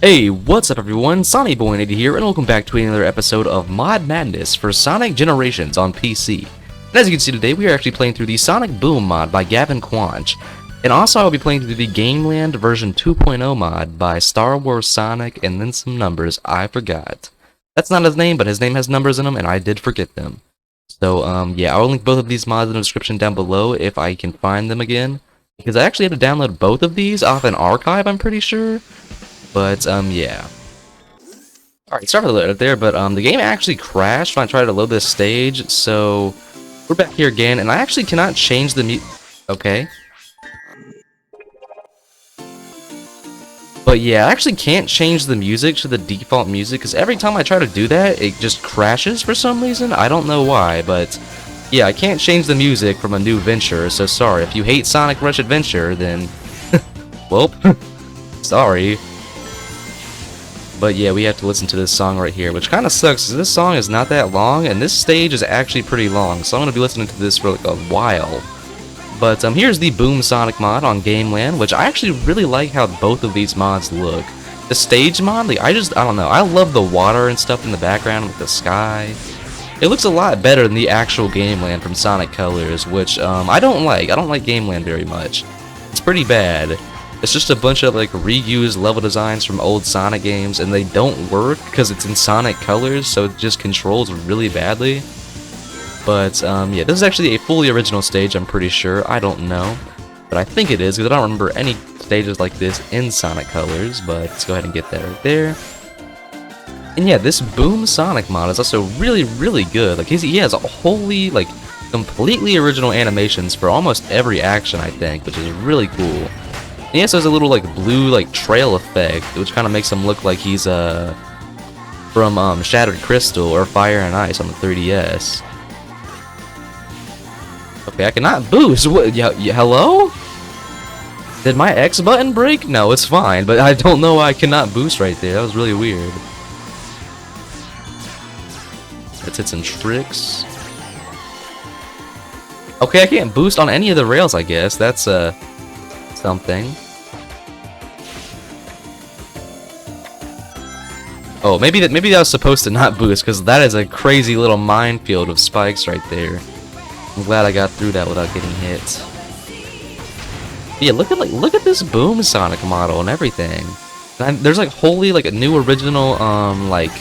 Hey, what's up everyone, Soniboy here, and welcome back to another episode of Mod Madness for Sonic Generations on PC. And as you can see today, we are actually playing through the Sonic Boom mod by Gavin Quanch. And also I will be playing through the Gameland version 2.0 mod by Star Wars Sonic and then some numbers I forgot. That's not his name, but his name has numbers in them and I did forget them. So yeah, I'll link both of these mods in the description down below if I can find them again. Because I actually had to download both of these off an archive, I'm pretty sure. But, yeah. Alright, sorry for the load there, but, the game actually crashed when I tried to load this stage, so we're back here again, and I actually cannot change the okay. But yeah, I actually can't change the music to the default music, because every time I try to do that, it just crashes for some reason. I don't know why, but yeah, I can't change the music from a new venture, so sorry. If you hate Sonic Rush Adventure, then, well, sorry. But yeah, we have to listen to this song right here, which kind of sucks, because this song is not that long, and this stage is actually pretty long, so I'm going to be listening to this for like a while. But here's the Boom Sonic mod on Gameland, which I actually really like how both of these mods look. The stage mod, like, I don't know, I love the water and stuff in the background with the sky. It looks a lot better than the actual Gameland from Sonic Colors, which I don't like. I don't like Gameland very much. It's pretty bad. It's just a bunch of like reused level designs from old Sonic games, and they don't work because it's in Sonic Colors, so it just controls really badly. But yeah, this is actually a fully original stage, I'm pretty sure. I don't know, but I think it is, because I don't remember any stages like this in Sonic Colors. But let's go ahead and get that right there. And yeah, this Boom Sonic mod is also really good. Like he has a wholly, like, completely original animations for almost every action, I think, which is really cool. He also has a little like blue like trail effect, which kind of makes him look like he's from Shattered Crystal or Fire and Ice on the 3DS. Okay, I cannot boost. What? Hello? Did my X button break? No, it's fine, but I don't know why I cannot boost right there. That was really weird. Let's hit some tricks. Okay, I can't boost on any of the rails, I guess. That's something. Oh, maybe that was supposed to not boost, because that is a crazy little minefield of spikes right there. I'm glad I got through that without getting hit. Yeah, look at this Boom Sonic model and everything. And there's like wholly like a new original like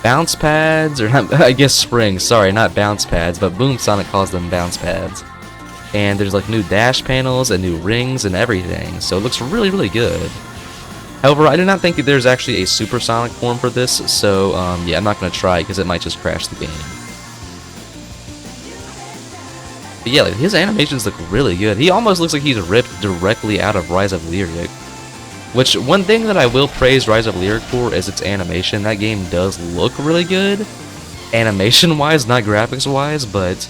bounce pads, or not, I guess springs. Sorry, not bounce pads, but Boom Sonic calls them bounce pads. And there's like new dash panels and new rings and everything, so it looks really good. However, I do not think that there's actually a supersonic form for this, so yeah, I'm not going to try because it might just crash the game. But yeah, like, his animations look really good. He almost looks like he's ripped directly out of Rise of Lyric. Which, one thing that I will praise Rise of Lyric for is its animation. That game does look really good, animation-wise, not graphics-wise, but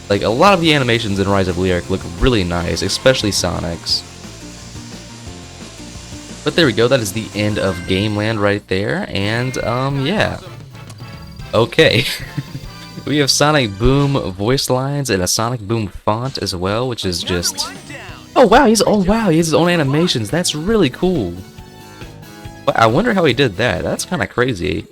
like a lot of the animations in Rise of Lyric look really nice, especially Sonic's. But there we go, that is the end of Gameland right there, and yeah. Okay. We have Sonic Boom voice lines and a Sonic Boom font as well, which is just... Oh wow, he has his own animations. That's really cool. But I wonder how he did that. That's kind of crazy.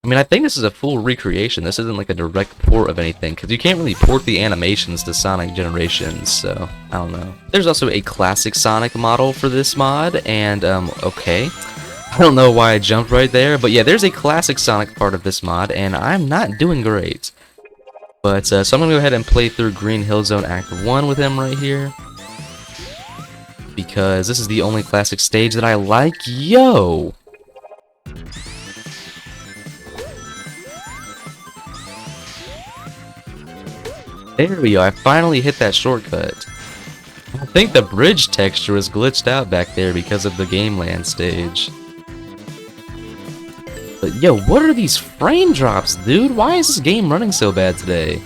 I mean, I think this is a full recreation. This isn't like a direct port of anything, because you can't really port the animations to Sonic Generations, so I don't know. There's also a classic Sonic model for this mod, and okay. I don't know why I jumped right there, but yeah, there's a classic Sonic part of this mod, and I'm not doing great. But, so I'm gonna go ahead and play through Green Hill Zone Act 1 with him right here. Because this is the only classic stage that I like. Yo! There we go, I finally hit that shortcut. I think the bridge texture was glitched out back there because of the Gameland stage. But yo, what are these frame drops, dude? Why is this game running so bad today?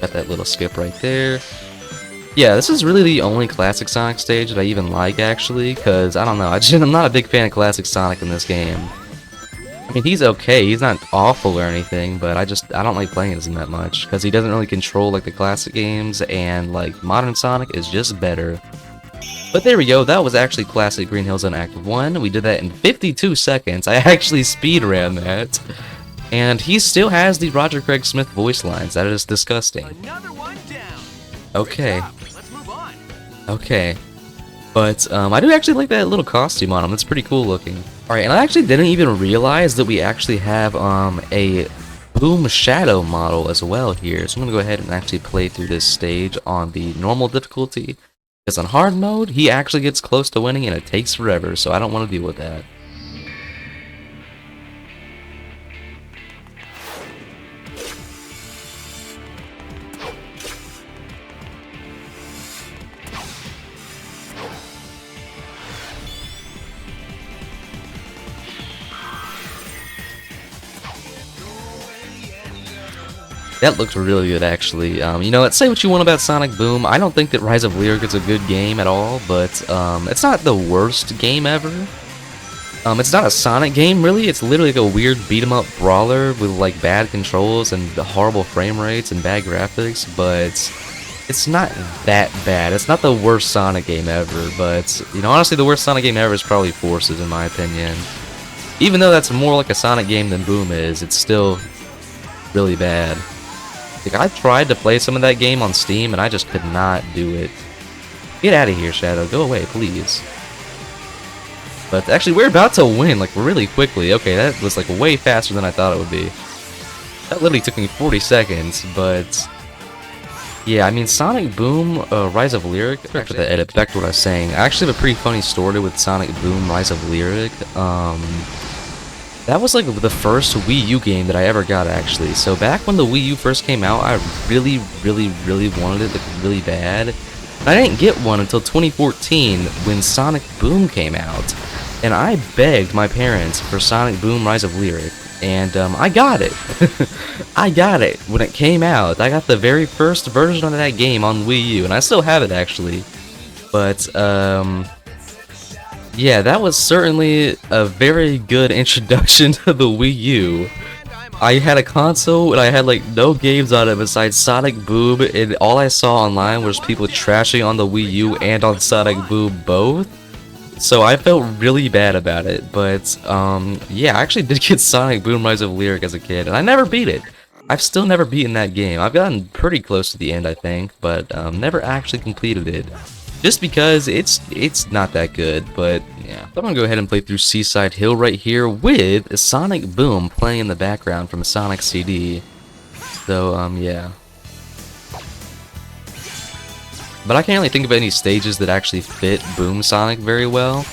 Got that little skip right there. Yeah, this is really the only classic Sonic stage that I even like, actually, because, I don't know, I'm not a big fan of classic Sonic in this game. I mean, he's okay. He's not awful or anything, but I don't like playing as him that much because he doesn't really control like the classic games, and like modern Sonic is just better. But there we go. That was actually classic Green Hill Zone Act 1. We did that in 52 seconds. I actually speedran that. And he still has the Roger Craig Smith voice lines. That is disgusting. Okay. Okay. But I do actually like that little costume on him. That's pretty cool looking. Alright, and I actually didn't even realize that we actually have a Boom Shadow model as well here. So I'm going to go ahead and actually play through this stage on the normal difficulty. Because on hard mode, he actually gets close to winning and it takes forever, so I don't want to deal with that. That looked really good, actually. You know, let's say what you want about Sonic Boom. I don't think that Rise of Lyric is a good game at all, but it's not the worst game ever. It's not a Sonic game, really. It's literally like a weird beat-em-up brawler with like bad controls and horrible frame rates and bad graphics, but it's not that bad. It's not the worst Sonic game ever, but, you know, honestly, the worst Sonic game ever is probably Forces, in my opinion. Even though that's more like a Sonic game than Boom is, it's still really bad. Like, I tried to play some of that game on Steam, and I just could not do it. Get out of here, Shadow. Go away, please. But actually, we're about to win, like, really quickly. Okay, that was, like, way faster than I thought it would be. That literally took me 40 seconds, but... yeah, I mean, Sonic Boom, Rise of Lyric... Back to the edit, back to what I was saying. I actually have a pretty funny story with Sonic Boom, Rise of Lyric. That was like the first Wii U game that I ever got, actually. So back when the Wii U first came out, I really wanted it, like, really bad. And I didn't get one until 2014 when Sonic Boom came out. And I begged my parents for Sonic Boom Rise of Lyric. And I got it. I got it when it came out. I got the very first version of that game on Wii U. And I still have it, actually. But, yeah, that was certainly a very good introduction to the Wii U. I had a console and I had like no games on it besides Sonic Boom, and all I saw online was people trashing on the Wii U and on Sonic Boom both. So I felt really bad about it, but yeah, I actually did get Sonic Boom Rise of Lyric as a kid, and I never beat it. I've still never beaten that game. I've gotten pretty close to the end, I think, but never actually completed it. Just because it's not that good, but yeah. So I'm gonna go ahead and play through Seaside Hill right here with Sonic Boom playing in the background from a Sonic CD. So yeah. But I can't really think of any stages that actually fit Boom Sonic very well.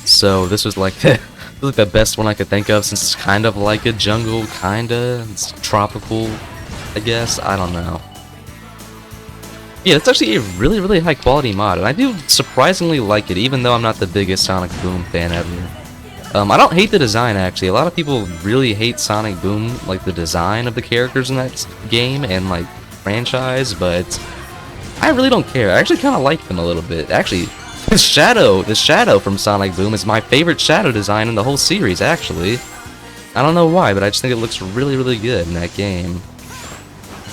So this was like the best one I could think of, since it's kind of like a jungle, kinda. It's tropical, I guess. I don't know. Yeah, it's actually a really high quality mod, and I do surprisingly like it, even though I'm not the biggest Sonic Boom fan ever. I don't hate the design, actually. A lot of people really hate Sonic Boom, like the design of the characters in that game and like franchise, but I really don't care. I actually kind of like them a little bit. Actually, the shadow from Sonic Boom is my favorite shadow design in the whole series, actually. I don't know why, but I just think it looks really good in that game.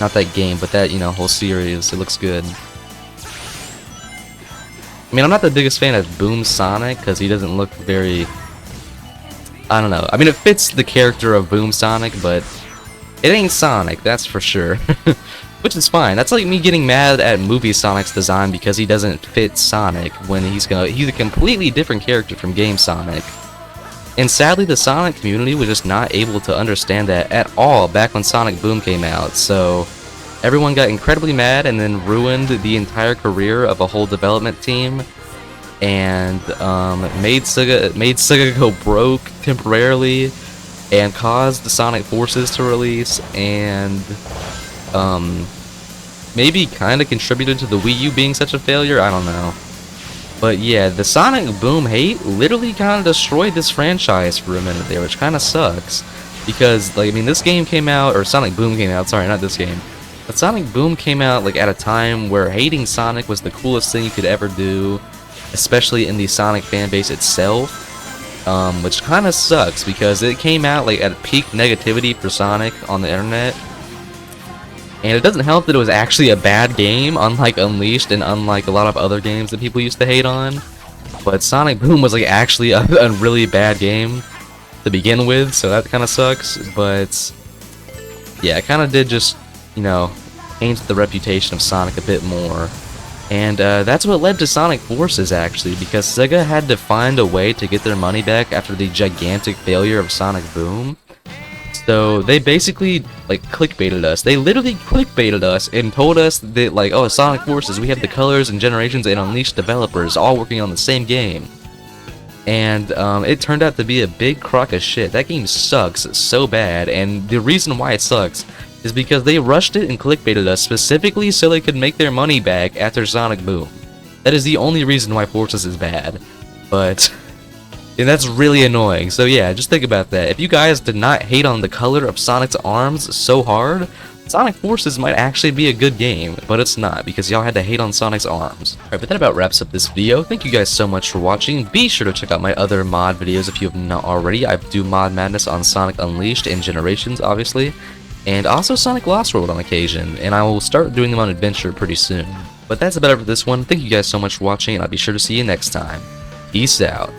Not that game, but that, you know, whole series. It looks good. I mean, I'm not the biggest fan of Boom Sonic, because he doesn't look very... I don't know. I mean, it fits the character of Boom Sonic, but it ain't Sonic, that's for sure. Which is fine. That's like me getting mad at Movie Sonic's design because he doesn't fit Sonic, when he's a completely different character from Game Sonic. And sadly, the Sonic community was just not able to understand that at all back when Sonic Boom came out, so everyone got incredibly mad and then ruined the entire career of a whole development team, and made Sega go broke temporarily, and caused the Sonic Forces to release, and maybe kind of contributed to the Wii U being such a failure, I don't know. But yeah, the Sonic Boom hate literally kind of destroyed this franchise for a minute there, which kind of sucks. Because, like, I mean, this game came out, or Sonic Boom came out, sorry, not this game. But Sonic Boom came out, like, at a time where hating Sonic was the coolest thing you could ever do, especially in the Sonic fanbase itself. which kind of sucks because it came out like at peak negativity for Sonic on the internet. And it doesn't help that it was actually a bad game, unlike Unleashed and unlike a lot of other games that people used to hate on. But Sonic Boom was like actually a really bad game to begin with, so that kind of sucks. But yeah, it kind of did just, you know, taint the reputation of Sonic a bit more. And that's what led to Sonic Forces, actually, because Sega had to find a way to get their money back after the gigantic failure of Sonic Boom. So they basically, like, clickbaited us. They literally clickbaited us and told us that, like, oh, Sonic Forces, we have the Colors and Generations and Unleashed developers all working on the same game. And it turned out to be a big crock of shit. That game sucks so bad, and the reason why it sucks is because they rushed it and clickbaited us specifically so they could make their money back after Sonic Boom. That is the only reason why Forces is bad. But and that's really annoying. So yeah, just think about that. If you guys did not hate on the color of Sonic's arms so hard, Sonic Forces might actually be a good game, but it's not, because y'all had to hate on Sonic's arms. Alright, but that about wraps up this video. Thank you guys so much for watching. Be sure to check out my other mod videos if you have not already. I do Mod Madness on Sonic Unleashed and Generations, obviously, and also Sonic Lost World on occasion, and I will start doing them on Adventure pretty soon. But that's about it for this one. Thank you guys so much for watching, and I'll be sure to see you next time. Peace out.